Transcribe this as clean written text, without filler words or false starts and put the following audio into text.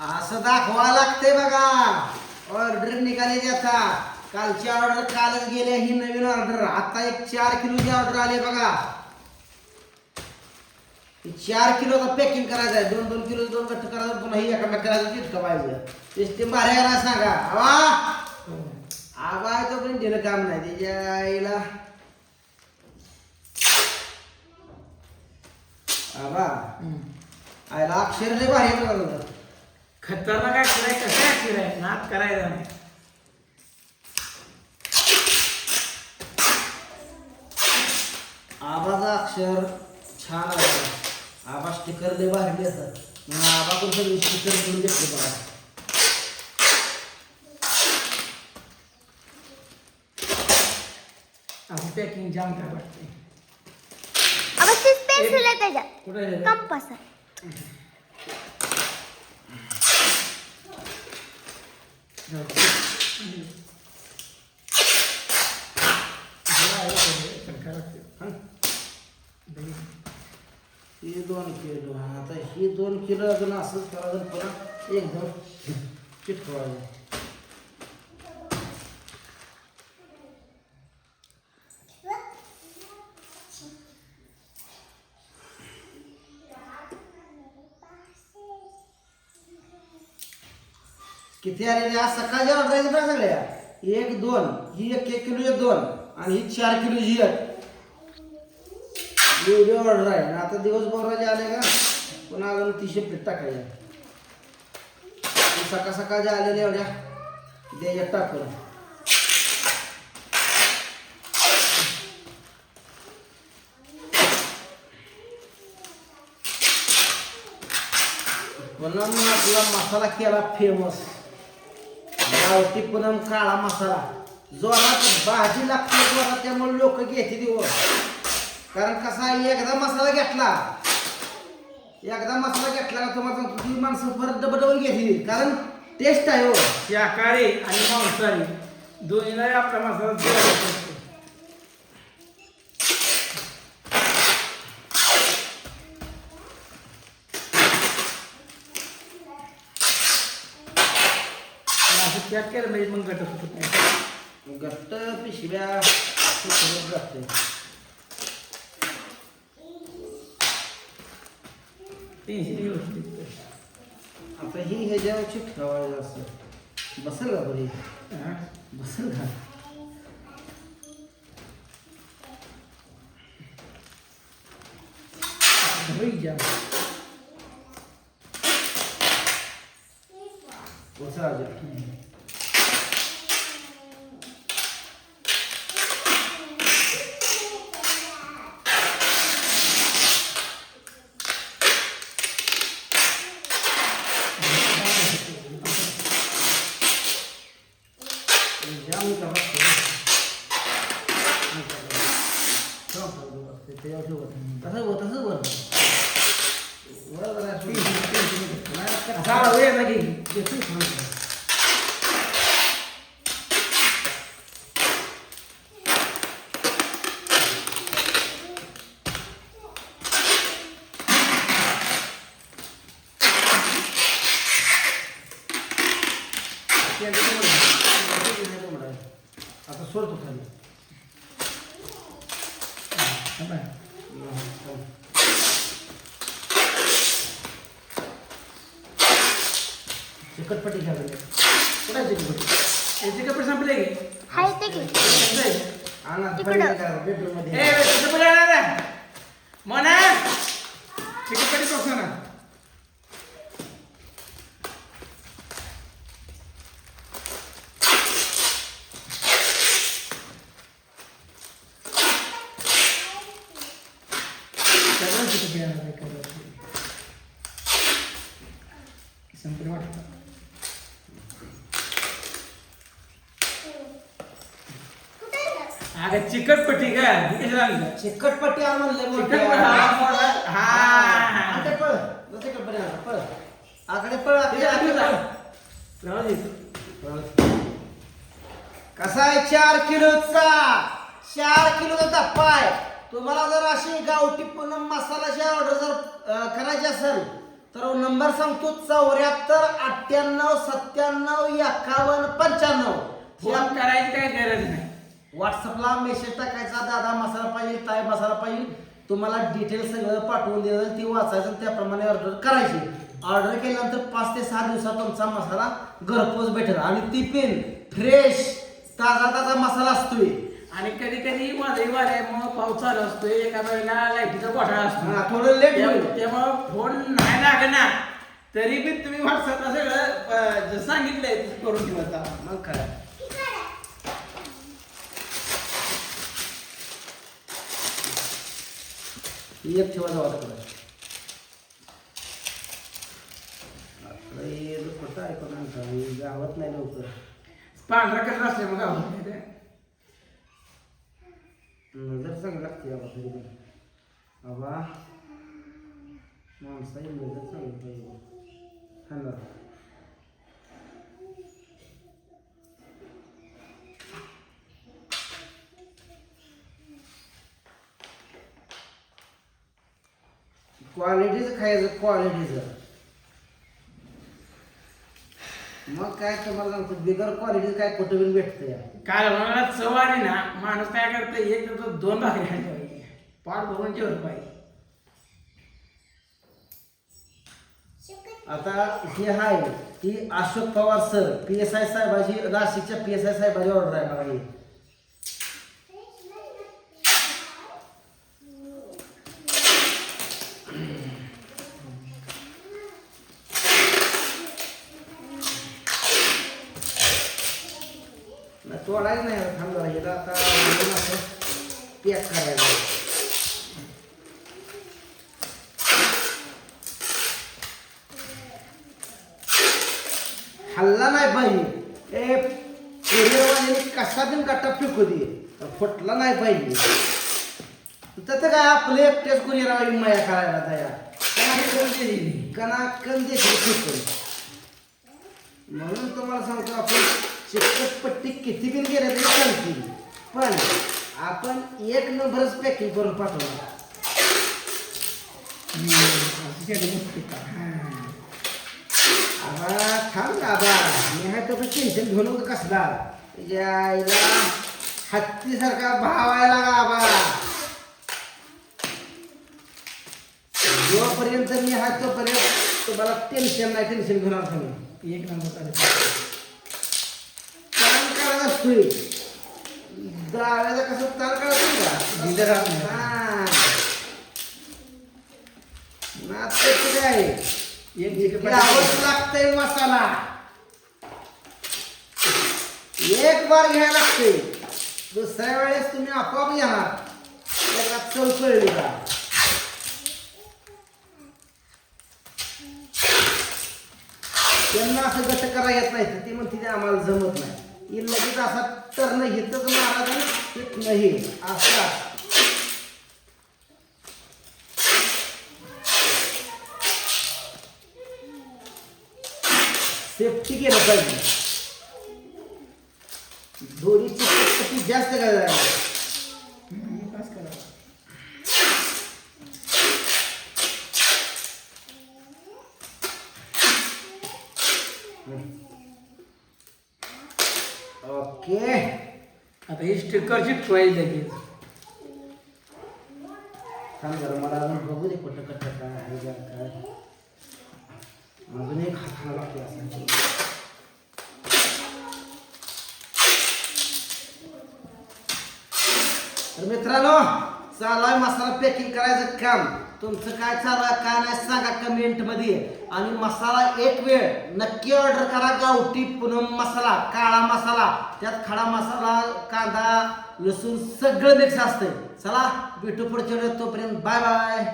असं दाखवा लागते बघा. ऑर्डर निघाले आता. कालची ऑर्डर कालच गेले, ही नवीन ऑर्डर. आता एक 4 किलोची ऑर्डर आली बघा. 4 किलोचा पॅकिंग करायचं आहे. 2-2 किलो 2 गट्ट करायचं. पुन्हा ही एका करायचं तितकं पाहिजे. सिस्टीम भारी आहे ना सांगा. आवाज पण दिलं काम नाही त्याच्या आईला. आबा आईला अक्षर लय भारी आहे बघा. खतरनाक काय करायचं, कसं फिरायचं नाद करायचा नाही. आबाचा अक्षर छान आहे. आबा स्टिकर लय भारी असतात. मग आबा पण सगळे स्टिकर करून घेतले बघा. असं पॅकिंग जाम करावं लागते. अवस्थित पेन्सिल आहे त्याच्यात, कुठे आहे? कंपास आहे. ही 2 किलो. आता ही 2 किलो अजून असंच करायचं. पुन्हा एकदम चिटकवायचं. किती आलेले आज सकाळच्या ऑर्डर आहेत ना सगळ्या. 1-2 ही 1 किलो 2 आणि ही 4 किलोची 1 एवढी ऑर्डर आहे. आता दिवसभराचे आले का पुन्हा अजून 300 पीठ टाकायचे. सकाळ सकाळच्या आलेल्या एवढ्या द्यायच्या टाकून. पुन्हा आपला मसाला केला फेमस. गावठी पुनम काळा मसाला. जोरात भाजी लागते जोरात, त्यामुळे लोक घेते दिवस. कारण कसा आहे, एकदा मसाला घेतला का तुम्हाला ती माणसं परत डबल घेतली. कारण टेस्ट आहे हो. शाकाहारी आणि मांसाहारी दोन्हीला आपला मसाला जोरात असतो. असं पॅक केलं म्हणजे मग गट सुटत नाही. घट्ट पिशव्या सुकवत जाते. टेन्शन व्यवस्थित. आता ही ह्याच्यावर ठेवायचं असं बसेल का बरी. हां बसेल का. जाम बसेल अजून. आता सोडतो खाली. चिकटपट्टी घ्यावी. कुठे चिकटपट्टी. चिकटपट्टी संपले की हाय ते की बेडरूम मध्ये. मोना चिकटपट्टी कसं ना. संपले वाटतं. अगं चिकटपट्टी का चिकटपट्टी आणलं. पळ चिकटपट्टी पळ आकडे पळ. कसा आहे 4 किलोचा 4 किलोचा धप्पा आहे. तुम्हाला जर अशी गावठी पूनम मसाल्याची ऑर्डर जर करायची असेल तर नंबर सांगतो 74 98 97 51 95. फोन करायची काय गरज नाही. व्हॉट्सअपला मेसेज टाकायचा, दादा मसाला पाहिजे, ताई मसाला पाहिजे, तुम्हाला डिटेल सगळं पाठवून द्यायचं, ती वाचायचं, त्याप्रमाणे ऑर्डर करायची. ऑर्डर केल्यानंतर 5 ते 6 दिवसात तुमचा मसाला घरपोच भेटेल. आणि ती पण फ्रेश ताजा मसाला असतोय. आणि कधी कधी वादळी वाऱ्यामुळे पाऊस चालू असतो, एका वेळेला लाईटीचा घोटाळा असतो, थोडं लेट होईल. त्यामुळे फोन नाही लागणार तरी बी तुम्ही व्हॉट्सअपला सगळं जे सांगितलंय ते करून ठेवायचा. मग काय एक ठेवा जावा कुठं ऐकून आणता गावात नाही लवकर. पांढरा कलर असले मग आवडत नाही. नजर चांगली लागते बाबा तरी पण बाबा माणसाची नजर चांगली पाहिजे हा ना. क्वालिटीचं खायचं क्वालिटीचं. मग काय तुम्हाला सांगतो बिगर क्वालिटीचं काय कुठं बिन भेटतं या. काल मला चव आली ना, माणूस काय करतं, एक तर तो 2 भाकरी खायला पाहिजे, पाठ भरून जेवण पाहिजे. आता हे आहे की अशोक पवार सर PSI साहेबाची, नाशिकच्या PSI साहेबाची ऑर्डर आहे बघा ही. तोडायचं नाही आता, थांब जरा हिला आता पॅक करायचं. हल्ला नाही पाहिजे. ए कुरिअरवाल्याने कसा बिन गट्टा फेकू दे, फुटला नाही पाहिजे. त्याचं काय आपले एकटेच कुरिअरवाली माया करायला तयार कणाकण देशील फेकून. म्हणून तुम्हाला सांगतो आपण चिकटपट्टी किती बिन गेल्या तरी चालते, पण आपण 1 नंबरच पॅकिंग करून पाठवणार. आबा थांब आबा, मी आहे तो टेन्शन घेऊ नको कसला. यायला हत्तीसारखा भावायला आबा. जोपर्यंत मी आहे तोपर्यंत तुम्हाला टेन्शन नाही, टेन्शन घेणार तुम्ही. एक नंबर ताण काढत असतोय दाव्याचा कसं ताण काढत का काय घ्यावंच लागतंय मसाला. एक बार घ्यायला लागतंय, दुसऱ्या वेळेस तुम्ही आपोआप घेणार. एकदा चव कळली का. त्यांना असं गट करा येत नाही, ती म्हणते ते आम्हाला जमत नाही. ही लगेच असा टर्न घेतच महाराज नाही असा. सेफ्टी केलं पाहिजे. दोन्ही चिकटपट्टी जास्त करायला ओके. आता ही स्टिकर चिटकवायची लगेच. थांब जरा मला अजून बघू दे कुठं कुठं काय आहे काय. अजून एक हात लागते असं. तर मित्रांनो चालू आहे मसाला पॅकिंग करायचं काम. तुमचं काय चालू आहे काय नाही सांगा कमेंट मध्ये. आणि मसाला एक वेळ नक्की ऑर्डर करा. गावठी पूनम मसाला, काळा मसाला, त्यात खडा मसाला, कांदा, लसूण सगळं मिक्स असतंय. चला भेटू पुढच्या वेळेस, तोपर्यंत बाय बाय.